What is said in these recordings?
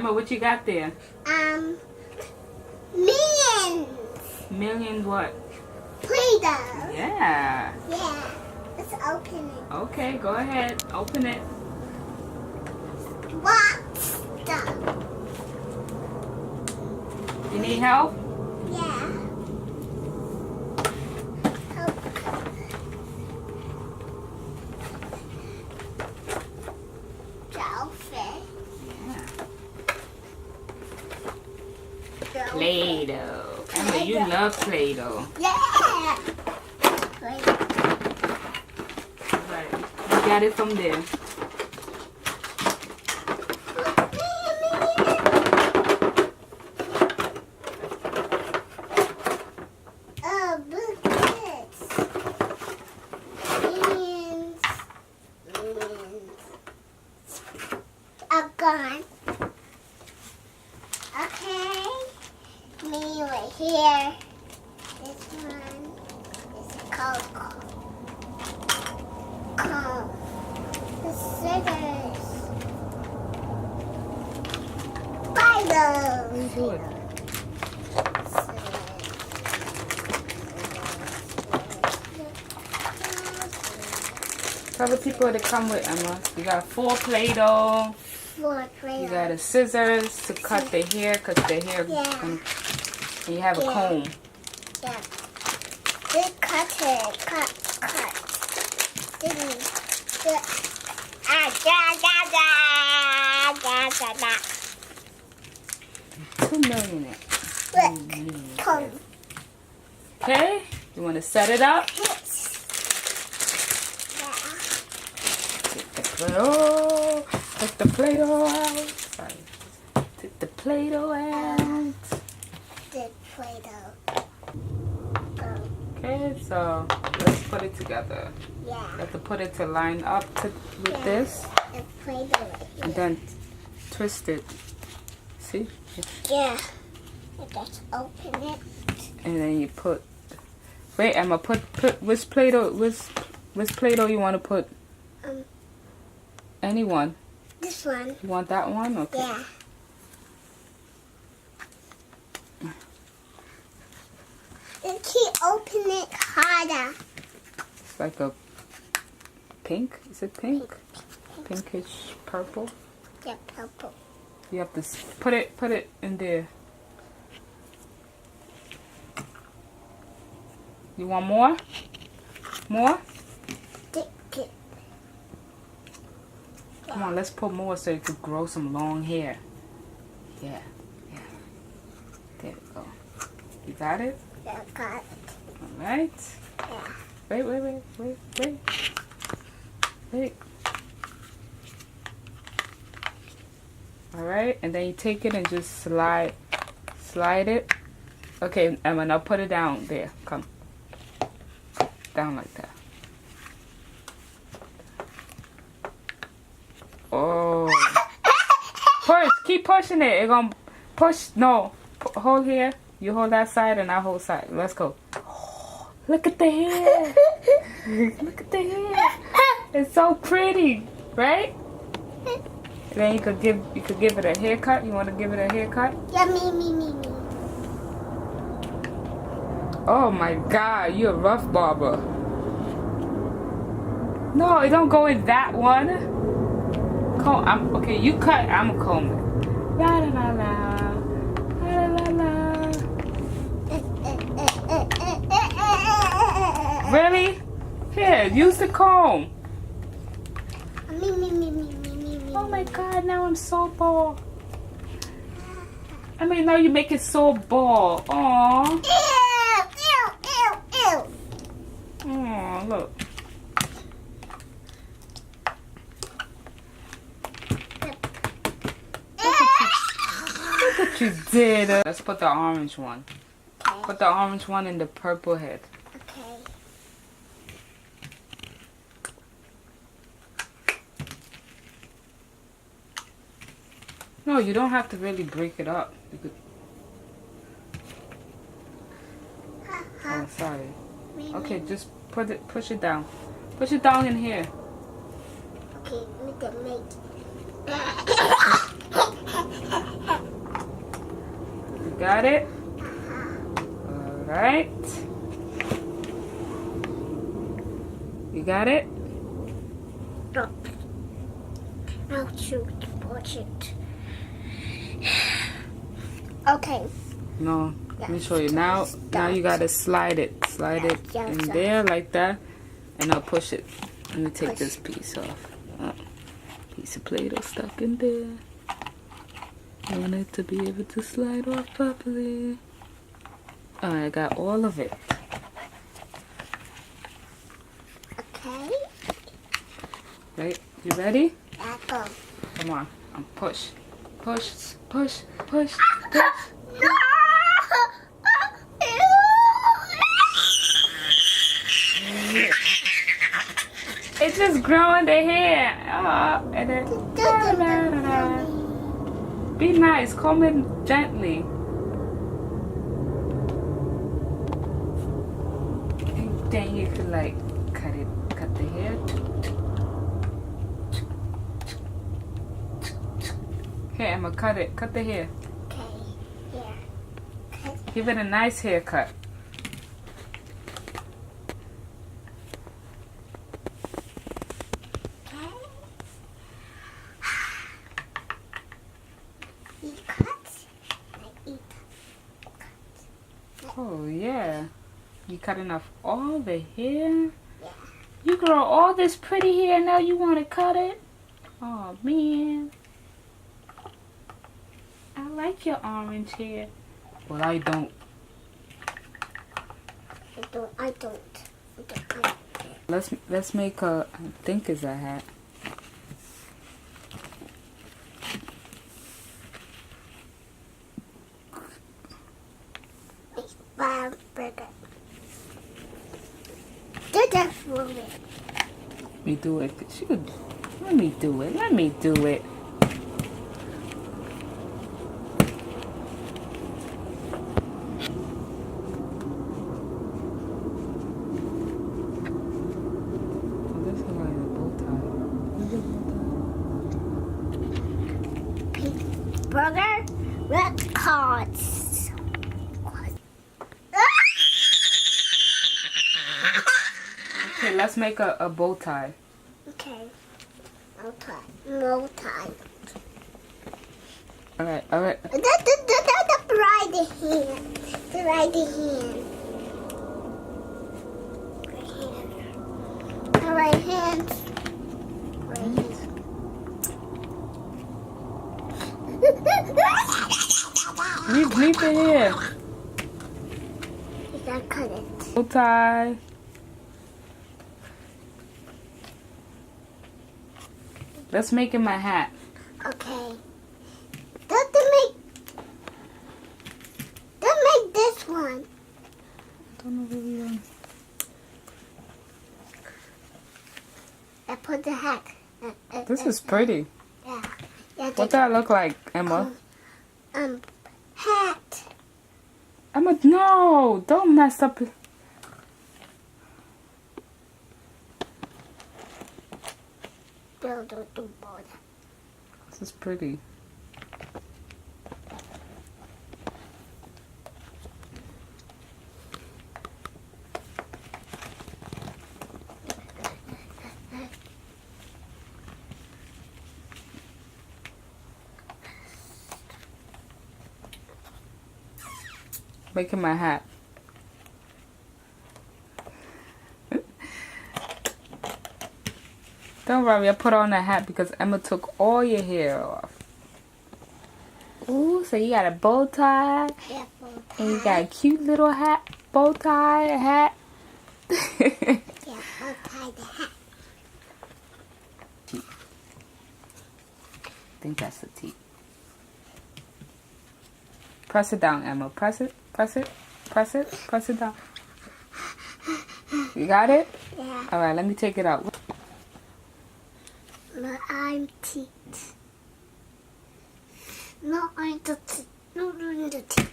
Emma, what you got there? Millions. Millions what? Play-Doh. Yeah. Yeah. Let's open it. Okay, go ahead. Open it. Box stuff. You need help? Yeah. Help. Jellyfish. Yeah. Play-Doh. Emma, you love Play-Doh. Yeah. Play-Doh. Right. You got it from there. Oh, look at this. Millions. A gun. Okay. Me right here. This one is called comb. The scissors. Play-Doh. Good. Tell the people to come with, Emma. You got 4 Play-Doh. 4 Play-Doh. You got a scissors to cut the hair, because the hair. Yeah. And you have a Yeah. comb. Yeah. This cutter. Cut. Da. 2 million. Look. Comb. Okay? You want to set it up? Yeah. Take the Play-Doh out. Sorry. Take the Play-Doh out. The Play-Doh. Okay, so let's put it together. Yeah. You have to put it to line up with Yeah. this. The Play-Doh right here. And then twist it. See? Yeah. Let's open it. And then you put. Wait, Emma, put which Play-Doh you want to put? Anyone. This one. You want that one? Okay. Yeah. And keep open it harder. It's like a pink. Is it pink? Pinkish purple. Yeah, purple. You have to put it in there. You want more? More? Stick it. Come on, let's put more so you could grow some long hair. Yeah. There we go. You got it? Yeah, got it. Alright. Yeah. Wait. Alright, and then you take it and just slide it. Okay, Emma, now put it down there. Come. Down like that. Oh. Push. Keep pushing it. It's gonna push. No. Hold here. You hold that side and I hold side. Let's go. Oh, look at the hair. Look at the hair. It's so pretty, right? And then you could give it a haircut. You want to give it a haircut? Yeah, me. Oh my God, you're a rough barber. No, it don't go in that one. Okay, you cut. I'm a comb it. La la la la, la la la. Really? Here, use the comb. Me. Oh my God, now I'm so bald. I mean, now you make it so bald. Aww. Ew. Aww, look. Look what you did. Let's put the orange one. Okay. Put the orange one in the purple head. Okay. No, you don't have to really break it up. You could. Oh, sorry. Okay, just push it down. Push it down in here. Okay, make it. got it? Alright. You got it? No. I'll shoot. Watch it. Okay. No. Let me show you. Now you gotta slide it. Slide it in there like that. And I'll push it. Let me take this piece off. Piece of Play-Doh stuck in there. I want it to be able to slide off properly. Alright, I got all of it. Okay. Right? You ready? Yeah, go. Come on. Push. Push. Push. Push. Push. It's just growing the hair. Oh, and then be nice, comb it gently. And then you can like cut the hair. Here, Emma, cut the hair. Okay, here. Give it a nice haircut. Oh yeah, you cutting off all the hair? Yeah. You grow all this pretty hair, now you want to cut it? Oh man, I like your orange hair. Well, I don't. I don't. Let's make a, I think it's a hat. Burger. Do that for me. Let me do it. Shoot. Let me do it. Let me do it. Oh, this is like a bow tie. Burger, red cards. Okay, let's make a bow tie. Okay. No tie. Alright, alright. The right hand. The right hand. The right hand. Leave it here. You gotta cut it. Bow tie. Let's make him a hat. Okay. Don't make this one. Don't know where we are. I put the hat. This is pretty. Yeah. What that look like, Emma? Hat. Emma, no! Don't mess up. This is pretty. Making my hat. Don't worry, I put on a hat because Emma took all your hair off. Ooh, so you got a bow tie. Yeah, bow tie. And you got a cute little hat, bow tie, hat. Yeah, bow tie the hat. I think that's the T. Press it down, Emma. Press it, press it, press it, press it down. You got it? Yeah. Alright, let me take it out. No, I'm teeth. No, I'm the teeth. No, the teeth.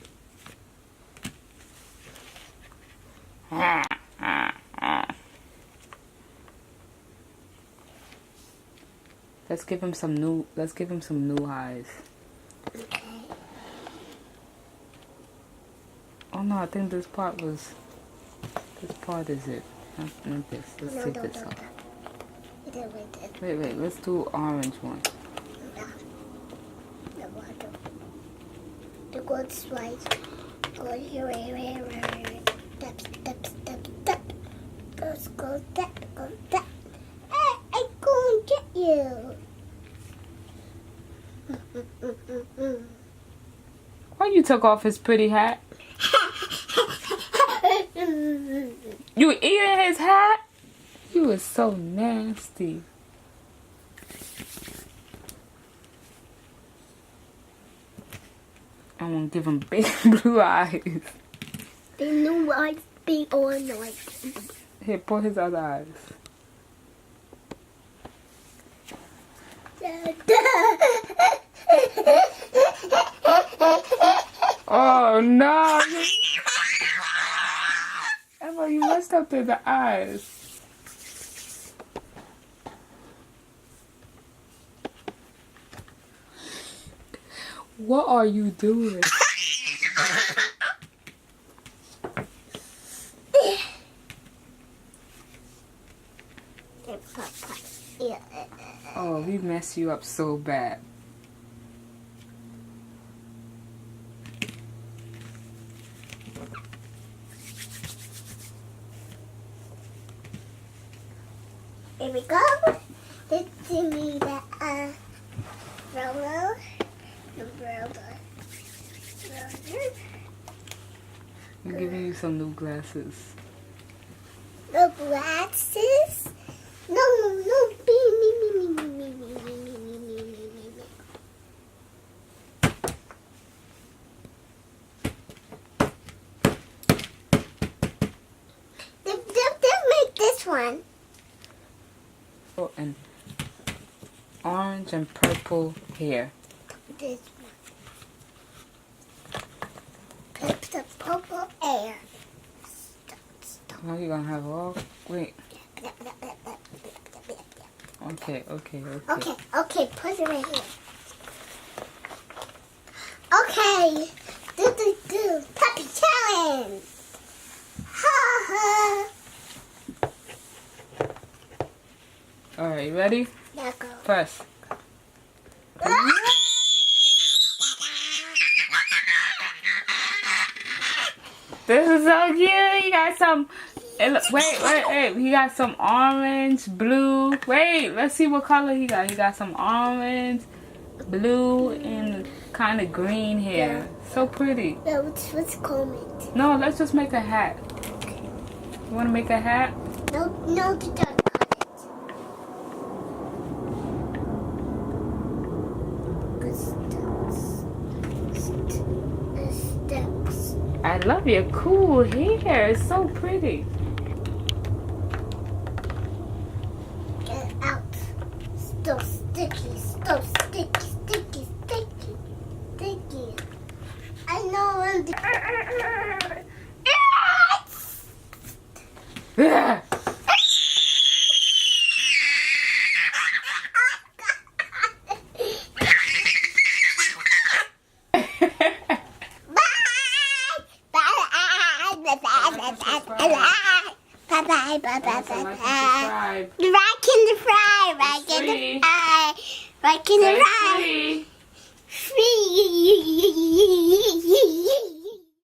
Let's give him some new eyes. Okay. Oh no, I think this part is it. Not this. Let's take this off. Wait, let's do orange one. The gold's right. Go here. Step. Go that. Hey, I go and get you. Why you took off his pretty hat? You eating his hat? You is so nasty. I'm gonna give him big blue eyes. The new eyes be all nice. Here, pull his other eyes. Oh no! Emma, you messed up to the eyes. What are you doing? Oh, we messed you up so bad. Here we go. Let's see the roller. I'm giving you some new glasses. The glasses? No. Me. They'll make this one. Oh, and orange and purple hair. This one. Put the purple air. Stop. Now you're gonna have all. Wait. Okay. Okay, put it right here. Okay, do, puppy challenge. Ha. Alright, you ready? Now go. Press. This is so cute. He got some. Wait. He got some orange, blue. Wait, let's see what color he got. He got some orange, blue, and kind of green hair. So pretty. No, let's comb it. No, let's just make a hat. You want to make a hat? No, the dog cut it. Steps. I love your cool hair. It's so pretty. Get out. Still sticky. I know I'm the... Yeah. Rock in the fry.